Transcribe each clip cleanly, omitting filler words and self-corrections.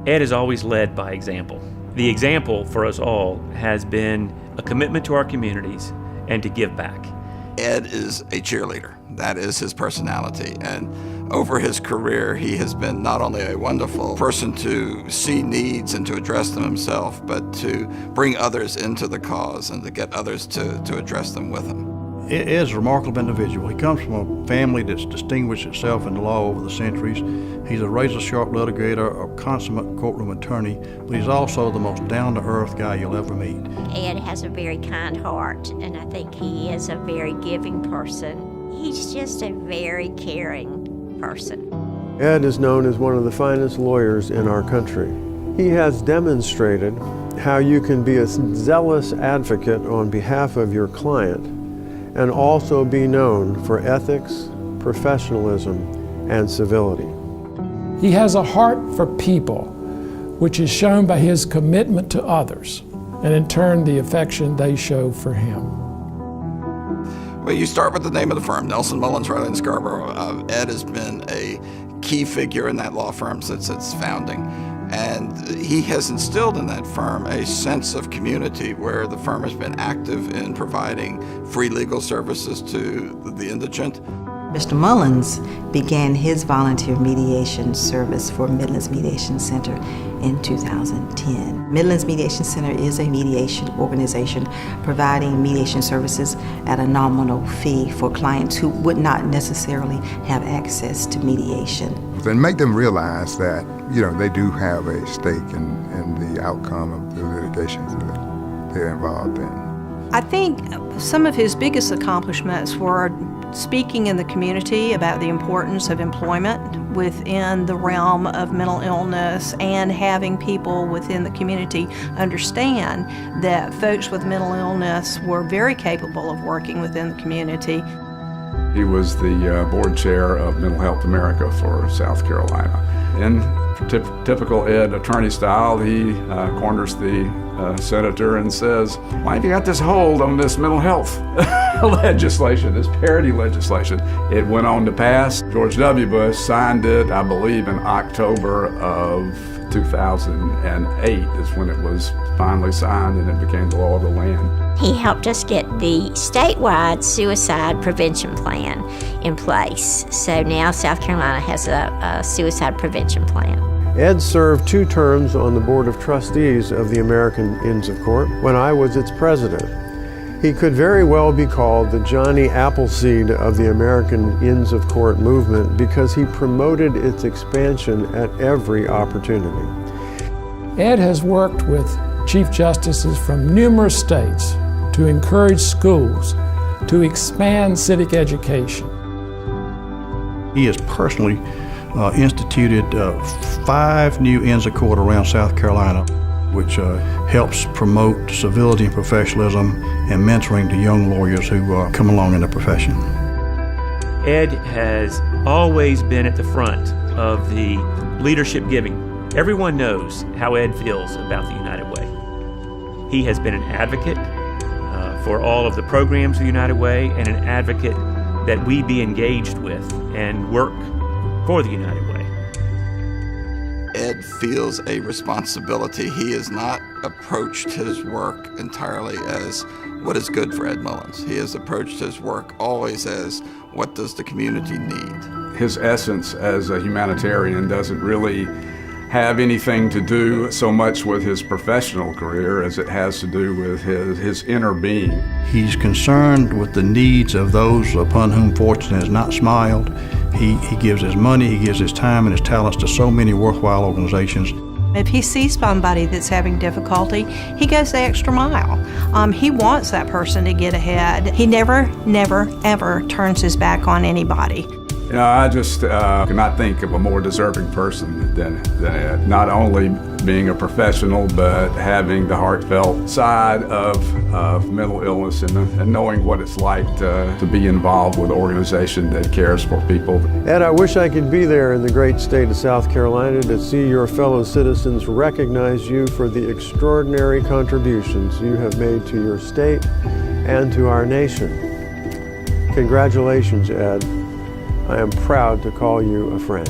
Ed has always led by example. The example for us all has been a commitment to our communities and to give back. Ed is a cheerleader. That is his personality. And over his career, he has been not only a wonderful person to see needs and to address them himself, but to bring others into the cause and to get others to address them with him. Ed is a remarkable individual. He comes from a family that's distinguished itself in the law over the centuries. He's a razor-sharp litigator, a consummate courtroom attorney, but he's also the most down-to-earth guy you'll ever meet. Ed has a very kind heart, and I think he is a very giving person. He's just a very caring person. Ed is known as one of the finest lawyers in our country. He has demonstrated how you can be a zealous advocate on behalf of your client and also be known for ethics, professionalism, and civility. He has a heart for people, which is shown by his commitment to others, and in turn the affection they show for him. Well, you start with the name of the firm, Nelson, Mullins, Riley & Scarborough. Ed has been a key figure in that law firm since its founding. And he has instilled in that firm a sense of community where the firm has been active in providing free legal services to the indigent. Mr. Mullins began his volunteer mediation service for Midlands Mediation Center in 2010. Midlands Mediation Center is a mediation organization providing mediation services at a nominal fee for clients who would not necessarily have access to mediation. And make them realize that, they do have a stake in the outcome of the litigations that they're involved in. I think some of his biggest accomplishments were speaking in the community about the importance of employment within the realm of mental illness and having people within the community understand that folks with mental illness were very capable of working within the community. He was the board chair of Mental Health America for South Carolina. In typical Ed attorney style, he corners the senator and says, "Why have you got this hold on this mental health legislation, this parity legislation?" It went on to pass. George W. Bush signed it, I believe, in October of 2008 is when it was finally signed and it became the law of the land. He helped us get the statewide suicide prevention plan in place. So now South Carolina has a suicide prevention plan. Ed served 2 terms on the Board of Trustees of the American Inns of Court when I was its president. He could very well be called the Johnny Appleseed of the American Inns of Court movement because he promoted its expansion at every opportunity. Ed has worked with Chief Justices from numerous states to encourage schools to expand civic education. He has personally instituted 5 new Inns of Court around South Carolina, which helps promote civility and professionalism and mentoring to young lawyers who come along in the profession. Ed has always been at the front of the leadership giving. Everyone knows how Ed feels about the United Way. He has been an advocate for all of the programs of the United Way and an advocate that we be engaged with and work for the United Way. Ed feels a responsibility. He has not approached his work entirely as what is good for Ed Mullins. He has approached his work always as what does the community need. His essence as a humanitarian doesn't really have anything to do so much with his professional career as it has to do with his inner being. He's concerned with the needs of those upon whom fortune has not smiled. He gives his money, he gives his time and his talents to so many worthwhile organizations. If he sees somebody that's having difficulty, he goes the extra mile. He wants that person to get ahead. He never, ever turns his back on anybody. I just cannot think of a more deserving person than Ed. Not only being a professional, but having the heartfelt side of mental illness and knowing what it's like to be involved with an organization that cares for people. Ed, I wish I could be there in the great state of South Carolina to see your fellow citizens recognize you for the extraordinary contributions you have made to your state and to our nation. Congratulations, Ed. I am proud to call you a friend.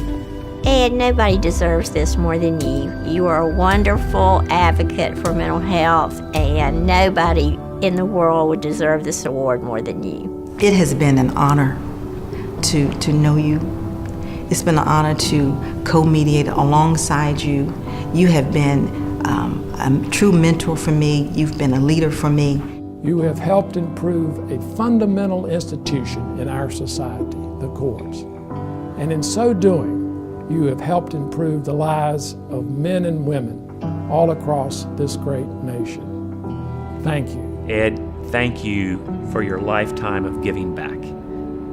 Ed, nobody deserves this more than you. You are a wonderful advocate for mental health, and nobody in the world would deserve this award more than you. It has been an honor to know you. It's been an honor to co-mediate alongside you. You have been a true mentor for me. You've been a leader for me. You have helped improve a fundamental institution in our society, the courts. And in so doing, you have helped improve the lives of men and women all across this great nation. Thank you. Ed, thank you for your lifetime of giving back.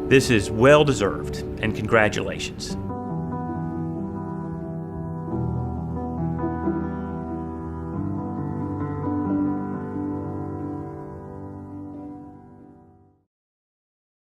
This is well deserved, and congratulations.